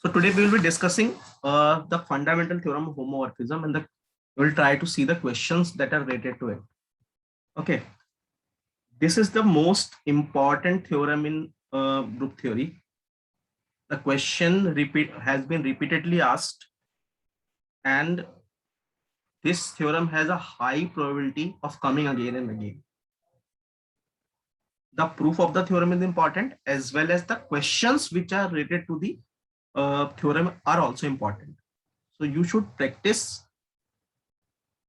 So today we will be discussing the fundamental theorem of homomorphism, and we will try to see the questions that are related to it. Okay, this is the most important theorem in group theory. The question has been repeatedly asked, and this theorem has a high probability of coming again and again. The proof of the theorem is important, as well as the questions which are related to the theorem are also important. So you should practice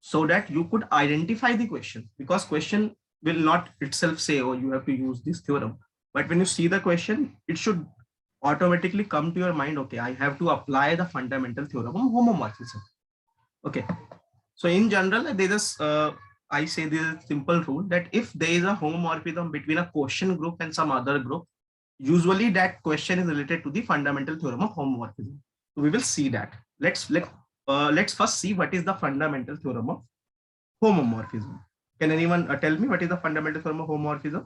so that you could identify the question, because question will not itself say, oh, you have to use this theorem. But when you see the question, it should automatically come to your mind, okay, I have to apply the fundamental theorem of homomorphism. Okay, so in general, there is I say this is a simple rule that if there is a homomorphism between a question group and some other group, usually that question is related to the fundamental theorem of homomorphism. So we will see that. Let's first see what is the fundamental theorem of homomorphism. Can anyone tell me what is the fundamental theorem of homomorphism?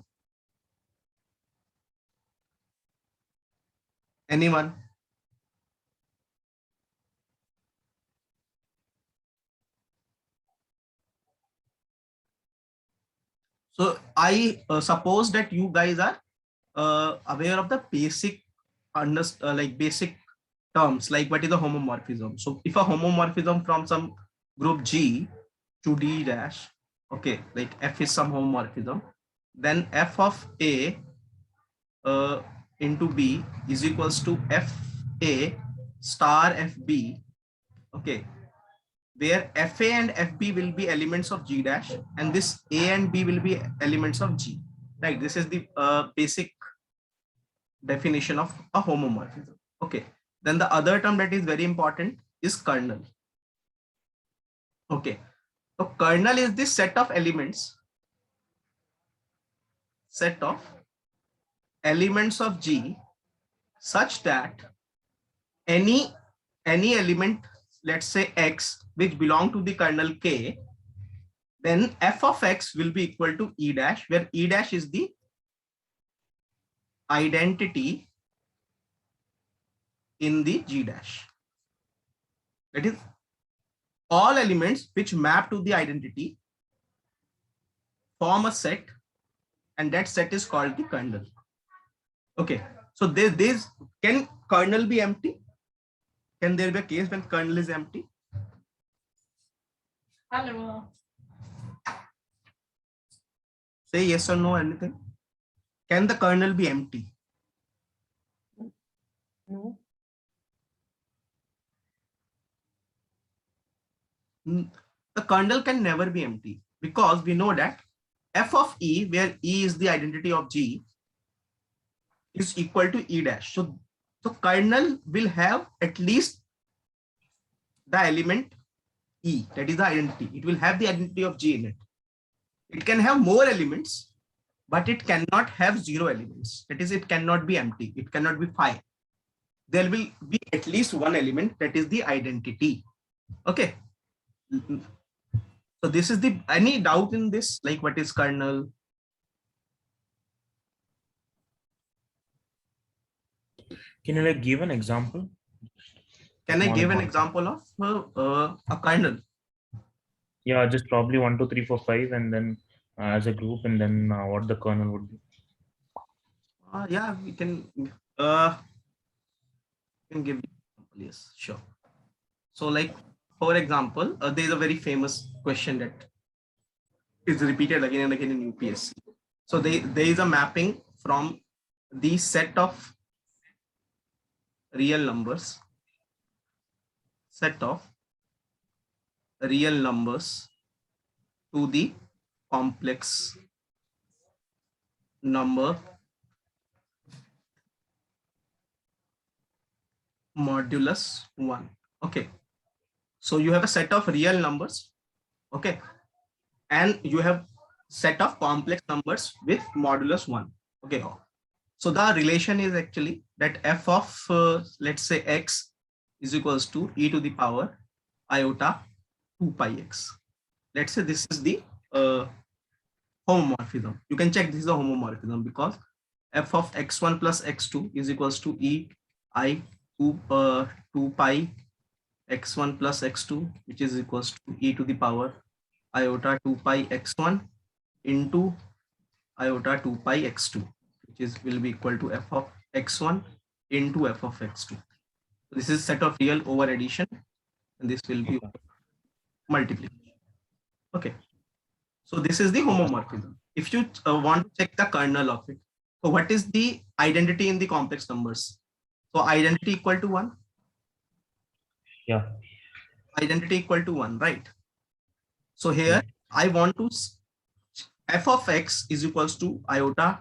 Anyone? So I suppose that you guys are aware of the basic basic terms, like what is a homomorphism. So if a homomorphism from some group G to D dash, okay, like F is some homomorphism, then F of A into B is equals to FA star FB, okay, where FA and FB will be elements of G dash, and this A and B will be elements of G, right? This is the basic definition of a homomorphism. Okay, then the other term that is very important is kernel. Okay, so kernel is this set of elements of G such that any element, let's say X, which belong to the kernel K, then F of X will be equal to E dash, where E dash is the identity in the G dash. That is, all elements which map to the identity form a set, and that set is called the kernel. Okay, so there's can kernel be empty? Can there be a case when kernel is empty? Hello. Say yes or no, anything. Can the kernel be empty? No. The kernel can never be empty, because we know that F of E, where E is the identity of G, is equal to E dash. So kernel will have at least the element E, that is the identity. It will have the identity of G in it. It can have more elements, but it cannot have 0 elements. That is, it cannot be empty. It cannot be 5. There will be at least one element, that is the identity. Okay. So this is the, any doubt in this, like what is kernel? Can you like give an example? Can I give an example of a kernel? Yeah, just probably 1, 2, 3, 4, 5, and then as a group, and then what the kernel would be. Yeah, we can give you, yes, sure. So like, for example, there is a very famous question that is repeated again and again in UPSC. So there is a mapping from the set of real numbers, to the complex number modulus 1. Okay, so you have a set of real numbers, okay, and you have set of complex numbers with modulus 1. Okay, so the relation is actually that F of let's say X is equals to e to the power iota 2 pi x. Let's say this is the homomorphism. You can check this is a homomorphism, because F of x1 plus x2 is equals to e I 2 pi x1 plus x2, which is equals to e to the power iota 2 pi x1 into iota 2 pi x2, which is will be equal to f of x1 into f of x2. This is set of real over addition, and this will be multiplication. Okay. So this is the homomorphism. If you want to check the kernel of it, so what is the identity in the complex numbers? So identity equal to 1. Yeah. Identity equal to 1, right? So here Yeah. I want to f of x is equals to iota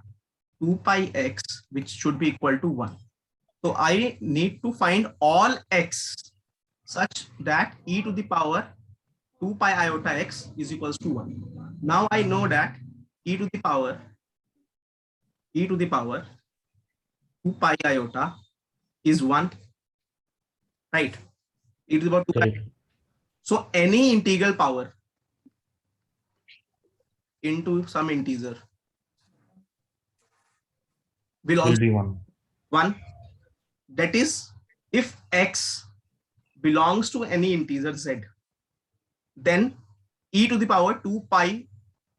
2 pi x, which should be equal to 1. So I need to find all x such that e to the power 2 pi iota x is equals to 1. Now I know that e to the power 2 pi iota is 1, right? E to the power 2 pi. Correct. So any integral power into some integer will also Will be 1. 1. That is, if x belongs to any integer z, then e to the power 2 pi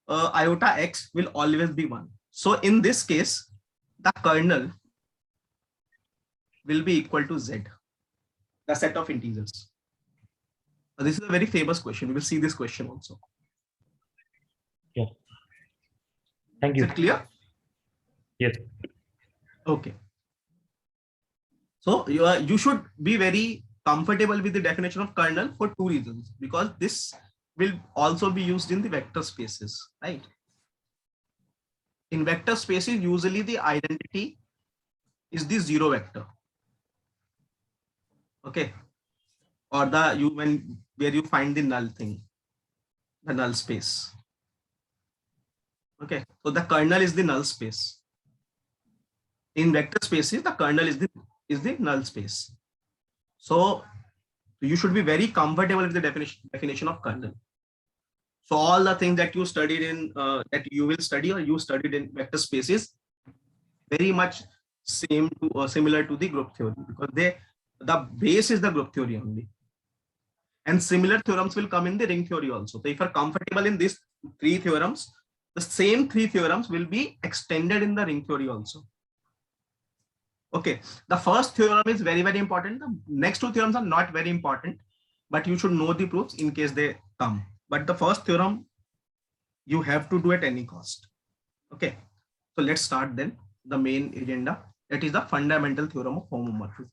iota x will always be 1. So in this case, the kernel will be equal to z, the set of integers. This is a very famous question. We will see this question also. Yeah. Thank Is you. it clear? Yes. Okay. So you should be very comfortable with the definition of kernel for two reasons, because this will also be used in the vector spaces, right? In vector spaces, usually the identity is the zero vector. Okay. Or where you find the null thing, the null space. Okay. So the kernel is the null space. In vector spaces, the kernel is the null space. So you should be very comfortable with the definition of kernel. So all the things that you studied in that you will study or you studied in vector spaces, very much similar to the group theory, because the base is the group theory only. And similar theorems will come in the ring theory also. So if you're comfortable in these three theorems, the same three theorems will be extended in the ring theory also. Okay, the first theorem is very, very important. The next two theorems are not very important, but you should know the proofs in case they come. But the first theorem, you have to do at any cost. Okay, so let's start then the main agenda. That is the fundamental theorem of homomorphism.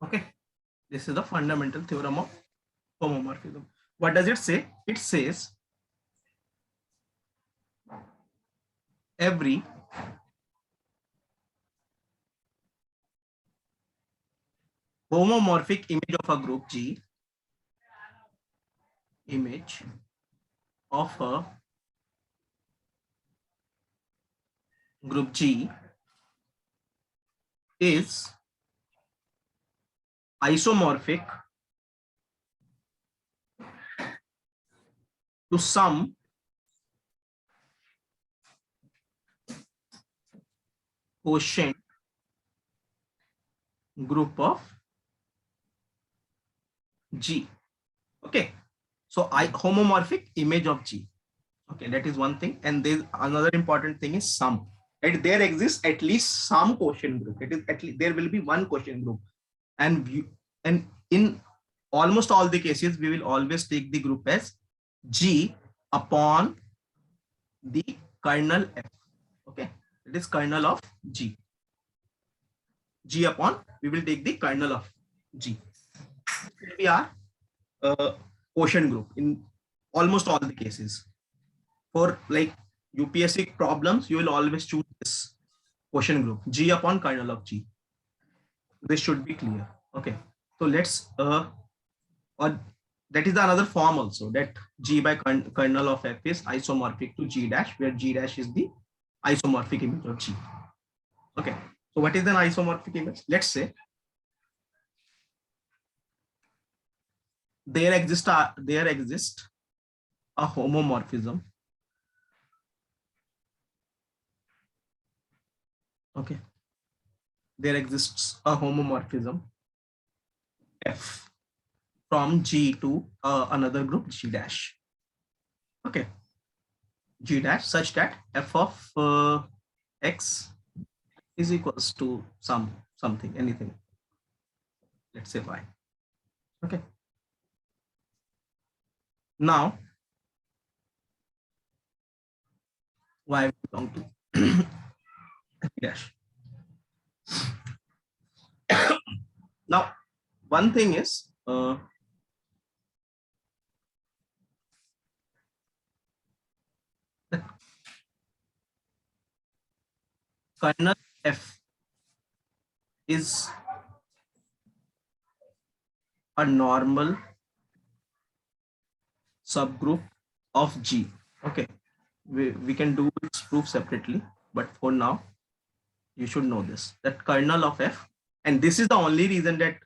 Okay, this is the fundamental theorem of homomorphism. What does it say? It says every homomorphic image of a group G, image of a group G is isomorphic to some quotient group of G. Okay, so homomorphic image of G. Okay, that is one thing. And there's another important thing is sum. Right? There exists at least some quotient group. It is at least there will be one quotient group, and in almost all the cases we will always take the group as G upon the kernel F. Okay, it is kernel of G. G upon, we will take the kernel of G. We are quotient group in almost all the cases. For like UPSC problems, you will always choose this quotient group, G upon kernel of G. This should be clear. Okay, so let's or that is another form also, that G by kernel of F is isomorphic to G dash, where G dash is the isomorphic image of G. Okay, so what is an isomorphic image? Let's say there exists a homomorphism. Okay, there exists a homomorphism F from G to another group G dash. Okay, G dash such that F of X is equals to something, anything. Let's say Y. Okay. Now Y belong to G dash. Now, one thing is the kernel F is a normal subgroup of G. Okay, we can do its proof separately, but for now, you should know this, that kernel of F, and this is the only reason that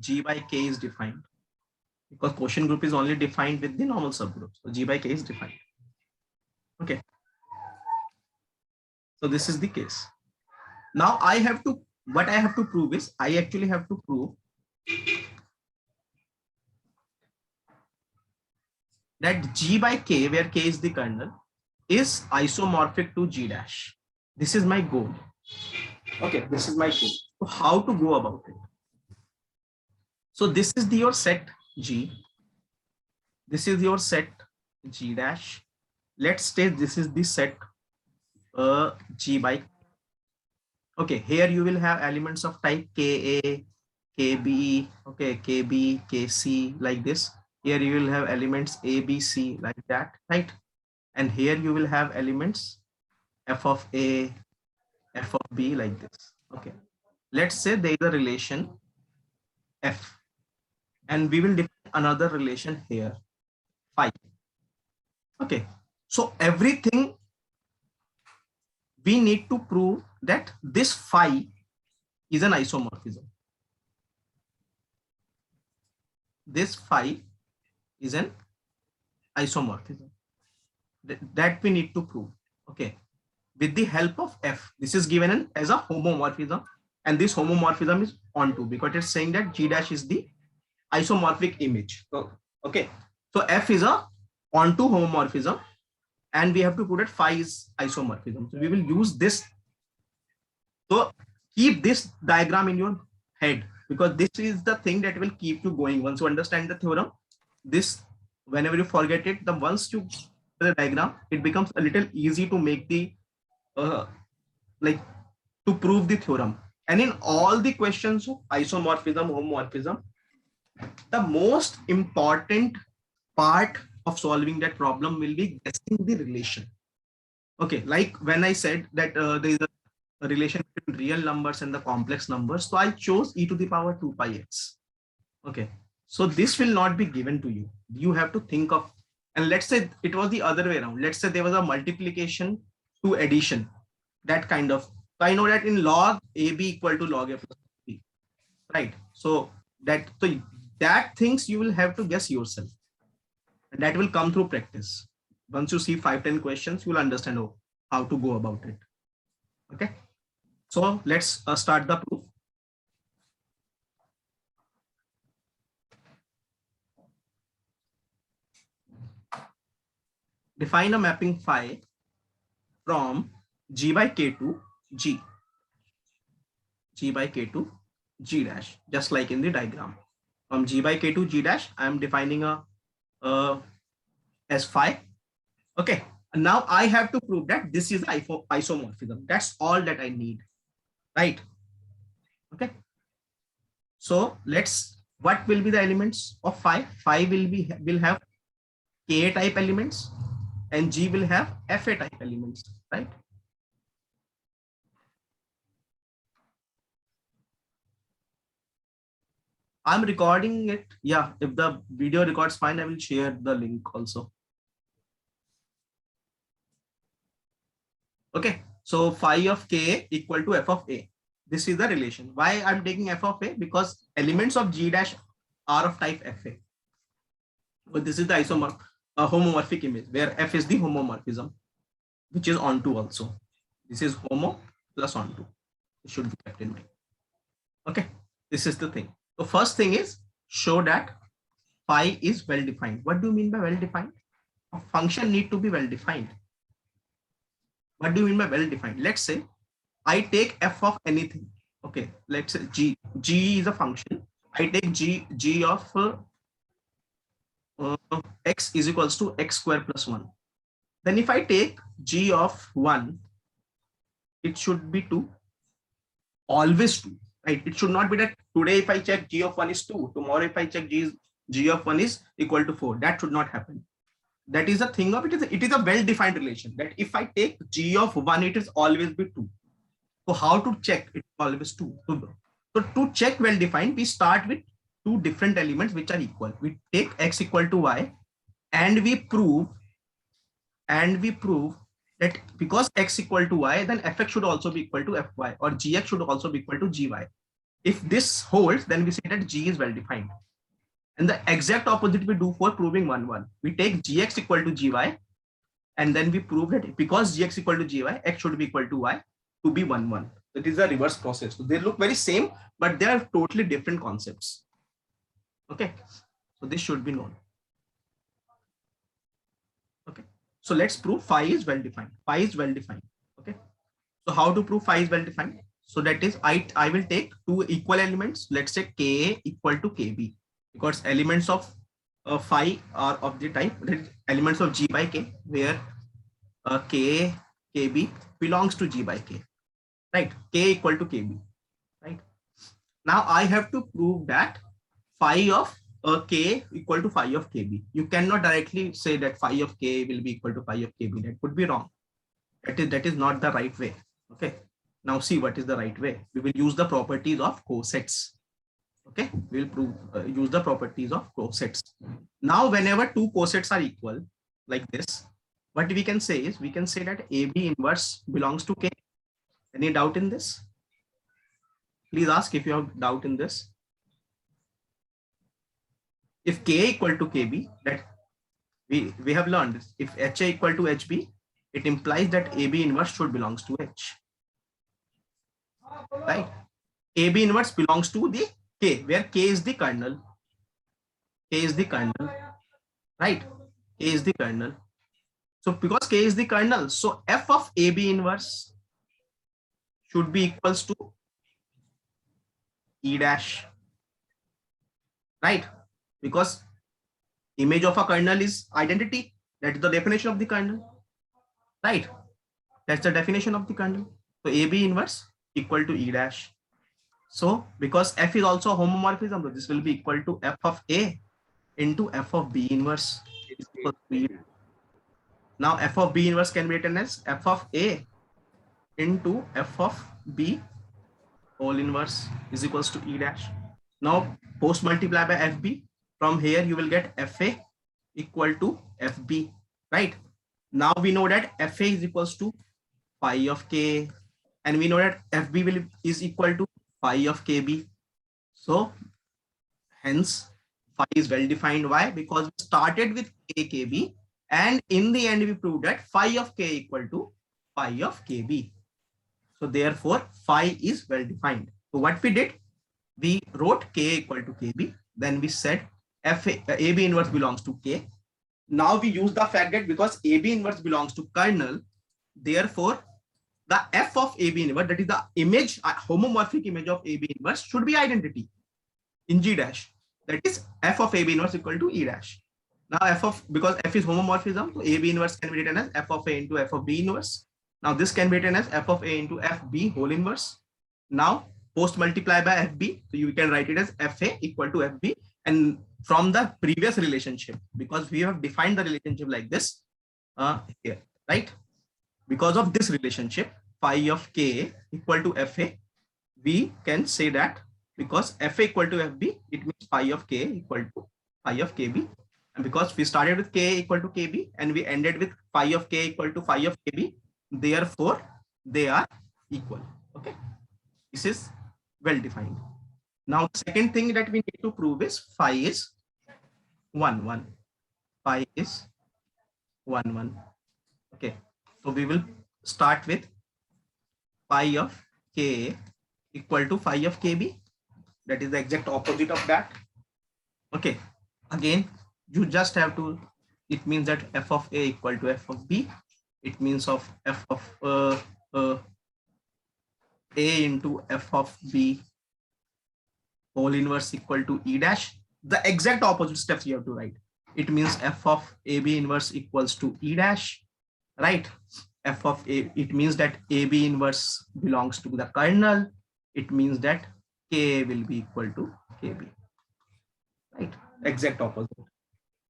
G by K is defined, because quotient group is only defined with the normal subgroup. So G by K is defined. Okay. So this is the case. Now what I have to prove is, I actually have to prove that G by K, where K is the kernel, is isomorphic to G dash. This is my goal. Okay, this is my goal. So how to go about it? So this is your set G. This is your set G dash. Let's say this is the set G by. Okay, here you will have elements of type Ka, Kb, okay, Kb, Kc, like this. Here you will have elements A, B, C, like that, right? And here you will have elements f of A, f of B, like this. Okay, let's say there is a relation F, and we will define another relation here, phi. Okay, so everything we need to prove that this phi is an isomorphism. This phi is an isomorphism that we need to prove. Okay, with the help of F. This is given as a homomorphism, and this homomorphism is onto, because it's saying that G dash is the isomorphic image. So, okay, so F is a onto homomorphism, and we have to prove that phi is isomorphism. So we will use this. So keep this diagram in your head, because this is the thing that will keep you going. Once you understand the theorem, this, whenever you forget it, once you the diagram, it becomes a little easy to make the like to prove the theorem. And in all the questions of isomorphism, homomorphism, the most important part of solving that problem will be guessing the relation. Okay, like when I said that there is a relation between real numbers and the complex numbers, so I chose e to the power 2 pi x. Okay, so this will not be given to you. You have to think of, and let's say it was the other way around. Let's say there was a multiplication to addition, that kind of. So I know that in log ab equal to log a plus b, right? So that things you will have to guess yourself, and that will come through practice. Once you see 5-10 questions, you will understand how to go about it. Okay, so let's start the proof. Define a mapping phi from G by K to G, G by K to G dash, just like in the diagram. From G by K to G dash, I am defining a as phi. Okay, and now I have to prove that this is isomorphism. That's all that I need, right? Okay, so what will be the elements of phi? Phi will have Ka type elements, and G will have Fa type elements, right? I'm recording it. Yeah, if the video records fine, I will share the link also. Okay, So phi of k equal to f of a. This is the relation. Why I'm taking f of a? Because elements of G dash are of type fa. But this is the homomorphic image where f is the homomorphism, which is onto also. This is homo plus onto. It should be kept in mind. Okay, this is the thing. So first thing is show that phi is well defined. What do you mean by well defined? A function need to be well defined. What do you mean by well defined? Let's say I take f of anything. Okay, let's say g is a function. I take g of x is equals to x square plus 1. Then if I take g of 1, it should be 2, always 2, right? It should not be that today if I check g of 1 is 2, tomorrow if I check g of 1 is equal to 4. That should not happen. That is a thing of it is a well-defined relation that if I take g of 1, it is always be 2. So how to check it always 2? So to check well-defined, we start with two different elements which are equal. We take x equal to y and we prove that because x equal to y, then fx should also be equal to fy, or gx should also be equal to gy. If this holds, then we say that g is well defined. And the exact opposite we do for proving 1, 1. We take gx equal to gy, and then we prove that because gx equal to gy, x should be equal to y to be 1, 1. That is a reverse process. So they look very same, but they are totally different concepts. Okay, so this should be known. Okay, so let's prove phi is well defined. Phi is well defined. Okay, so how to prove phi is well defined? So that is I will take two equal elements. Let's say Ka equal to Kb, because elements of phi are of the type elements of G by K, where Ka Kb belongs to G by K, right? K equal to Kb, right? Now I have to prove that phi of K equal to phi of Kb. You cannot directly say that phi of K will be equal to phi of Kb. That would be wrong. That is not the right way. Okay. Now see what is the right way. We will use the properties of cosets. Okay. We will use the properties of cosets. Now whenever two cosets are equal like this, what we can say is we can say that AB inverse belongs to K. Any doubt in this? Please ask if you have doubt in this. If K equal to Kb, that we have learned this. If HA equal to HB, it implies that AB inverse should belongs to H. Right? AB inverse belongs to the K, where K is the kernel. K is the kernel. Right? K is the kernel. So because K is the kernel, so F of AB inverse should be equals to E dash. Right? Because image of a kernel is identity. That is the definition of the kernel. Right? That's the definition of the kernel. So AB inverse equal to E dash. So because F is also a homomorphism, so this will be equal to F of A into F of B inverse. Now F of B inverse can be written as F of A into F of B whole inverse is equals to E dash. Now post multiply by FB. From here you will get FA equal to FB, right? Now we know that FA is equals to phi of K, and we know that FB is equal to phi of KB. So hence phi is well defined. Why? Because we started with KKB, and in the end we proved that phi of K equal to phi of KB. So therefore phi is well defined. So what we did, we wrote K equal to KB, then we said AB inverse belongs to K. Now we use the fact that because AB inverse belongs to kernel, therefore the F of AB inverse, that is the image, homomorphic image of AB inverse, should be identity in G dash. That is F of AB inverse equal to E dash. Now because F is homomorphism, so AB inverse can be written as F of A into F of B inverse. Now this can be written as F of A into FB whole inverse. Now post multiply by FB, so you can write it as FA equal to FB. And from the previous relationship, because we have defined the relationship like this here, right? Because of this relationship, phi of K equal to FA, we can say that because FA equal to FB, it means phi of K equal to phi of KB. And because we started with K equal to KB and we ended with phi of K equal to phi of KB, therefore they are equal. Okay, this is well defined. Now the second thing that we need to prove is phi is 1 1. Phi is 1 1. Okay, so we will start with phi of Ka equal to phi of Kb. That is the exact opposite of that. Okay, again you just have to, it means that f of A equal to f of B. It means of f of A into f of B whole inverse equal to E dash. The exact opposite steps you have to write. It means f of AB inverse equals to E dash, right? F of A, it means that AB inverse belongs to the kernel. It means that Ka will be equal to Kb, right? Exact opposite.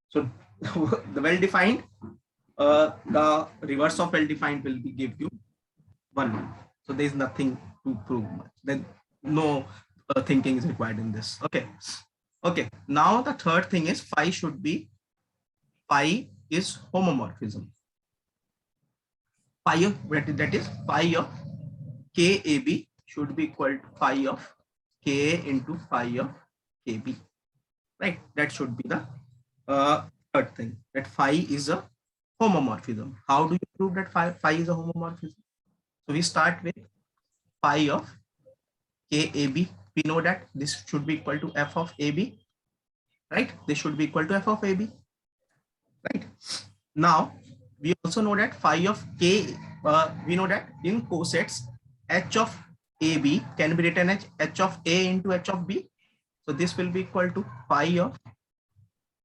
So the well-defined, the reverse of well-defined will be give you 1. So there is nothing to prove much. Then no thinking is required in this. Okay. Okay. Now the third thing is phi should be, phi is homomorphism. Phi of, that is phi of Kab should be equal to phi of Ka into phi of Kb, right? That should be the third thing, that phi is a homomorphism. How do you prove that phi is a homomorphism? So we start with phi of Kab. We know that this should be equal to f of AB, right? This should be equal to f of AB, right? Now we also know that phi of K, we know that in cosets h of AB can be written as h of A into h of B. So this will be equal to phi of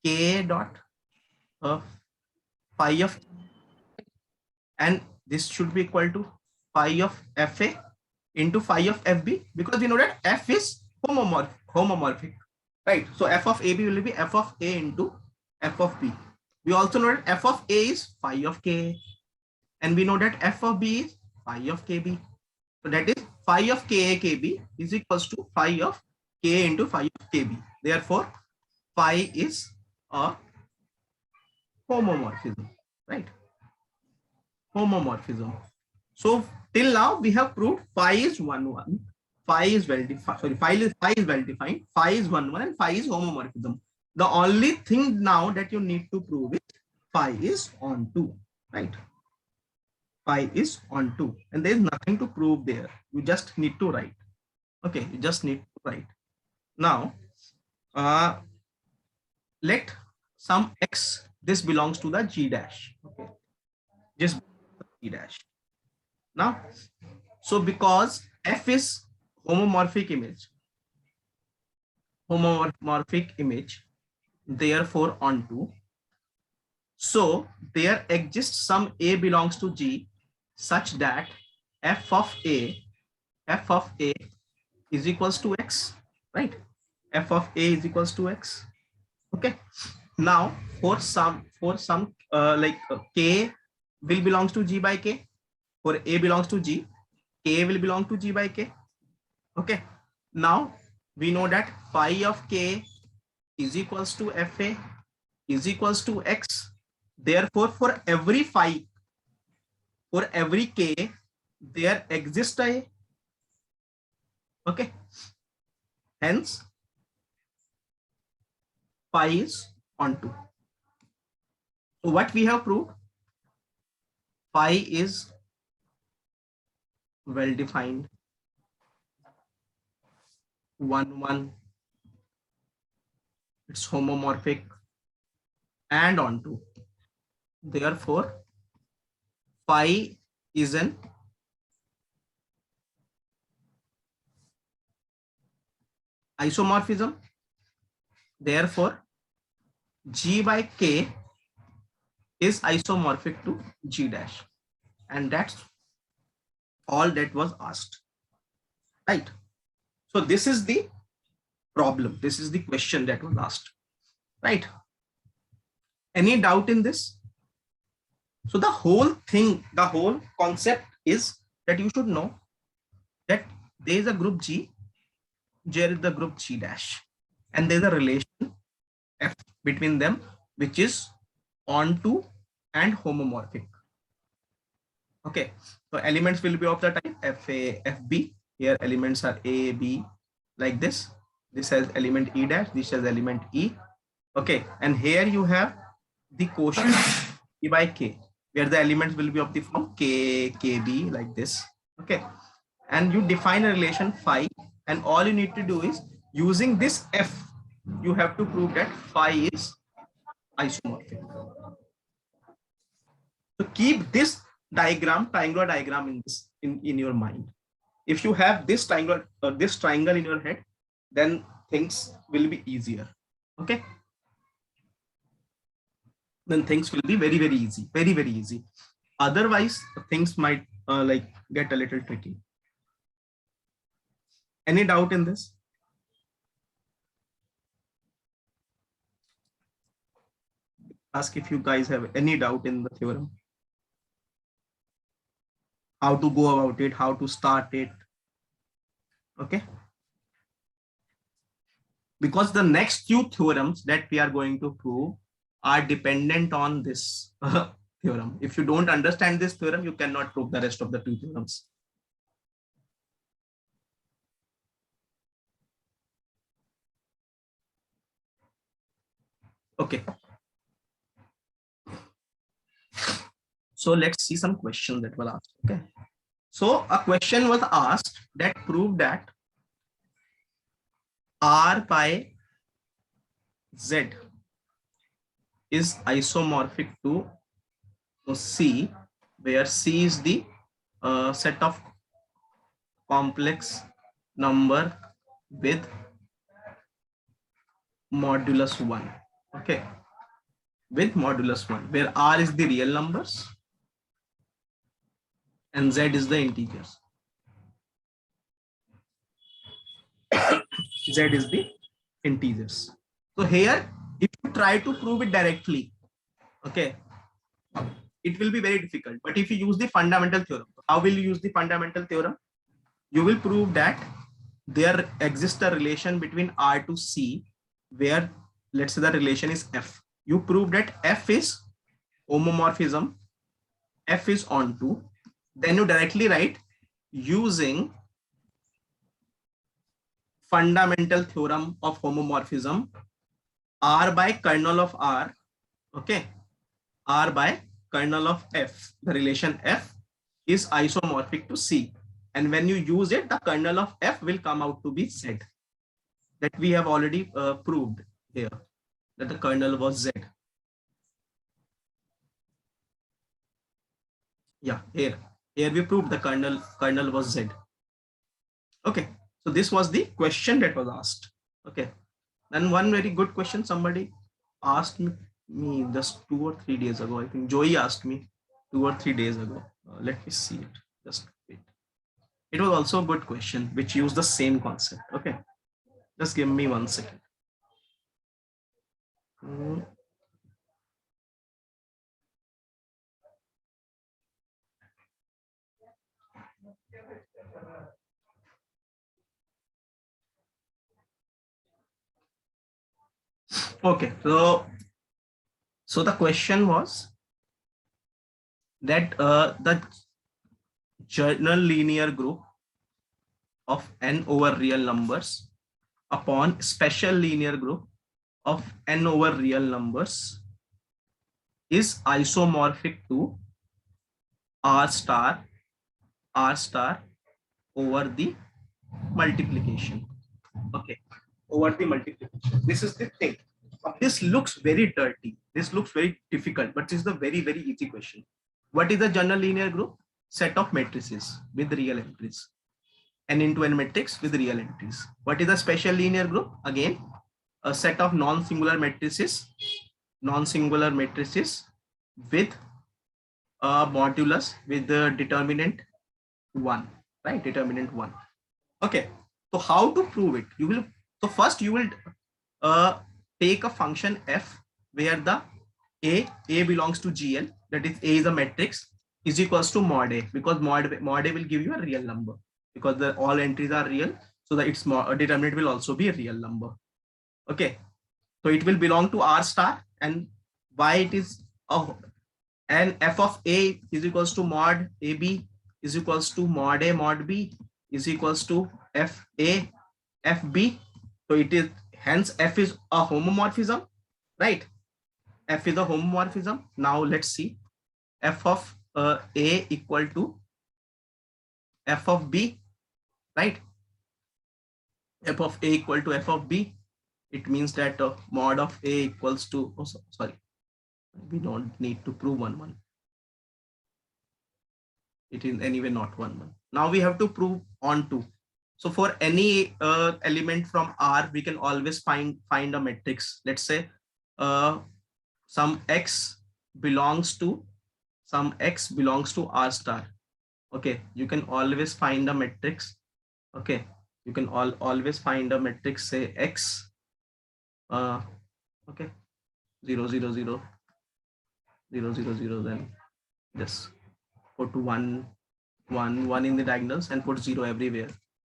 K dot phi of, and this should be equal to phi of FA into phi of FB, because we know that F is homomorphic, right? So f of AB will be f of A into f of B. We also know that f of A is phi of K, and we know that f of B is phi of Kb. So that is phi of Ka Kb is equals to phi of K into phi of Kb. Therefore, phi is a homomorphism, right? Homomorphism. So till now we have proved phi is 1 1, phi is well defined, sorry, phi is well defined, phi is 1 1, and phi is homomorphism. The only thing now that you need to prove is phi is onto, right? Phi is onto, and there is nothing to prove there. You just need to write. Okay, you just need to write. Now, let some x, this belongs to the G dash. Okay, just G dash. Now, so because f is homomorphic image, therefore onto, so there exists some A belongs to G such that f of A is equals to x, right? F of A is equals to x. Okay, now for some K will belongs to G by K. For A belongs to G, K will belong to G by K. Okay, now we know that phi of K is equals to FA is equals to x. Therefore, for every phi, for every K, there exists a, okay, hence phi is onto. So what we have proved, phi is well defined, 1 1, it's homomorphic and onto. Therefore, phi is an isomorphism. Therefore, G by K is isomorphic to G dash, and that's all that was asked, right? So this is the problem, this is the question that was asked, right? Any doubt in this? So the whole thing, the whole concept is that you should know that there is a group G, there is the group G dash, and there's a relation F between them, which is onto and homomorphic. Okay, so elements will be of the type FA, FB. Here elements are A, B, like this. This has element E dash, this has element E. Okay, and here you have the quotient E by K, where the elements will be of the form K, KB, like this. Okay, and you define a relation phi, and all you need to do is using this F, you have to prove that phi is isomorphic. So keep this diagram, triangular diagram in this in your mind. If you have this triangle in your head, then things will be easier. Okay, then things will be very, very easy, very, very easy. Otherwise things might like get a little tricky. Any doubt in this? Ask if you guys have any doubt in the theorem, how to go about it, how to start it. Okay, because the next few theorems that we are going to prove are dependent on this theorem. If you don't understand this theorem, you cannot prove the rest of the two theorems. Okay, so let's see some questions that were asked. Okay, so a question was asked that proved that R by Z is isomorphic to C, where C is the set of complex number with modulus 1. Okay, with modulus 1, where R is the real numbers and Z is the integers. Z is the integers. So here, if you try to prove it directly, okay, it will be very difficult. But if you use the fundamental theorem, how will you use the fundamental theorem? You will prove that there exists a relation between R to C, where let's say the relation is F. You prove that F is homomorphism, F is onto. Then you directly write using fundamental theorem of homomorphism, R by kernel of R, okay, R by kernel of F, the relation F is isomorphic to C. And when you use it, the kernel of F will come out to be Z. That we have already proved here, that the kernel was Z. Yeah, here we proved the kernel was Z. Okay, so this was the question that was asked. Okay, then one very good question somebody asked me just 2 or 3 days ago. I think Joey asked me 2 or 3 days ago. Let me see it. Just wait. It was also a good question which used the same concept. Okay, just give me 1 second. Okay, so the question was that the general linear group of n over real numbers upon special linear group of n over real numbers is isomorphic to r star over the multiplication. Okay, over the multiplication. This is the thing. This looks very dirty. This looks very difficult, but this is a very, very easy question. What is the general linear group? Set of matrices with real entries. N into n matrix with real entries. What is the special linear group? Again, a set of non-singular matrices with a modulus with the determinant 1, right? Determinant 1. Okay, so how to prove it? So first you will take a function f where the a belongs to GL, that is A is a matrix, is equals to mod A, because mod A will give you a real number because all entries are real, so that its determinant will also be a real number. Okay, so it will belong to R star, and why it is and f of a is equals to mod ab is equals to mod a mod b is equals to f a f b. So it is, hence f is a homomorphism, right? F is a homomorphism. Now let's see, f of a equal to f of b, right? F of a equal to f of b. It means that mod of a equals to, oh, sorry, we don't need to prove 1 1. It is anyway not 1 1. Now we have to prove on 2. So for any element from R, we can always find a matrix. Let's say some x belongs to R star. Okay, you can always find a matrix. Okay, you can always find a matrix, say x okay, 0 0 0 0 0 0, then just put 1 1 1 in the diagonals and put 0 everywhere.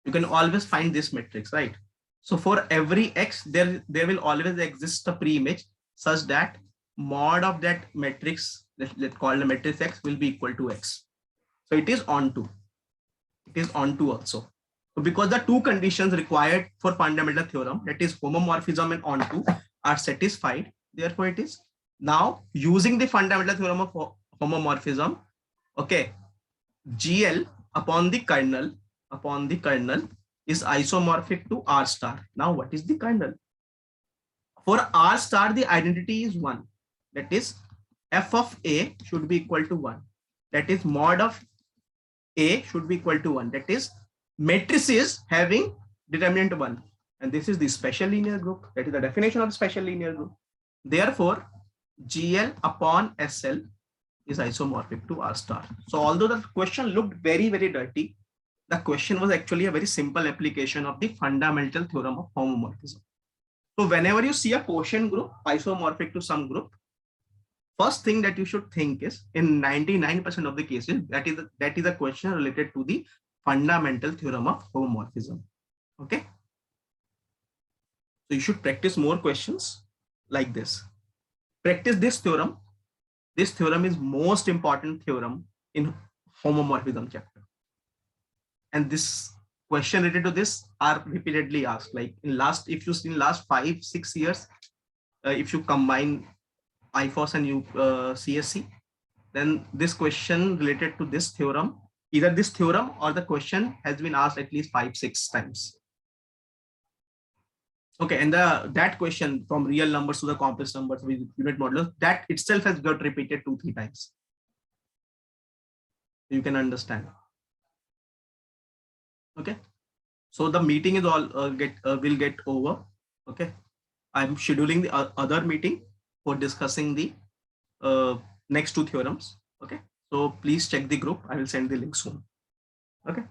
You can always find this matrix, right? So for every x, there will always exist a pre-image such that mod of that matrix, let's call the matrix x, will be equal to x. So it is onto. It is onto also. So because the two conditions required for fundamental theorem, that is homomorphism and onto, are satisfied, therefore it is. Now using the fundamental theorem of homomorphism, okay, GL upon the kernel is isomorphic to R star. Now what is the kernel? For R star, the identity is 1. That is f of a should be equal to 1. That is mod of a should be equal to 1. That is matrices having determinant 1. And this is the special linear group. That is the definition of special linear group. Therefore, GL upon SL is isomorphic to R star. So although the question looked very, very dirty, the question was actually a very simple application of the fundamental theorem of homomorphism. So whenever you see a quotient group isomorphic to some group, first thing that you should think is, in 99% of the cases, that is a question related to the fundamental theorem of homomorphism. Okay. So you should practice more questions like this. Practice this theorem. This theorem is most important theorem in homomorphism chapter. And this question related to this are repeatedly asked. Like in last, if you see in last 5-6 years, if you combine IFOS and CSC, then this question related to this theorem, either this theorem or the question has been asked at least 5-6 times. Okay, and that question from real numbers to the complex numbers with unit modulus, that itself has got repeated 2-3 times. You can understand. Okay, so the meeting is all will get over. Okay, I'm scheduling the other meeting for discussing the next 2 theorems. Okay, so please check the group. I will send the link soon. Okay.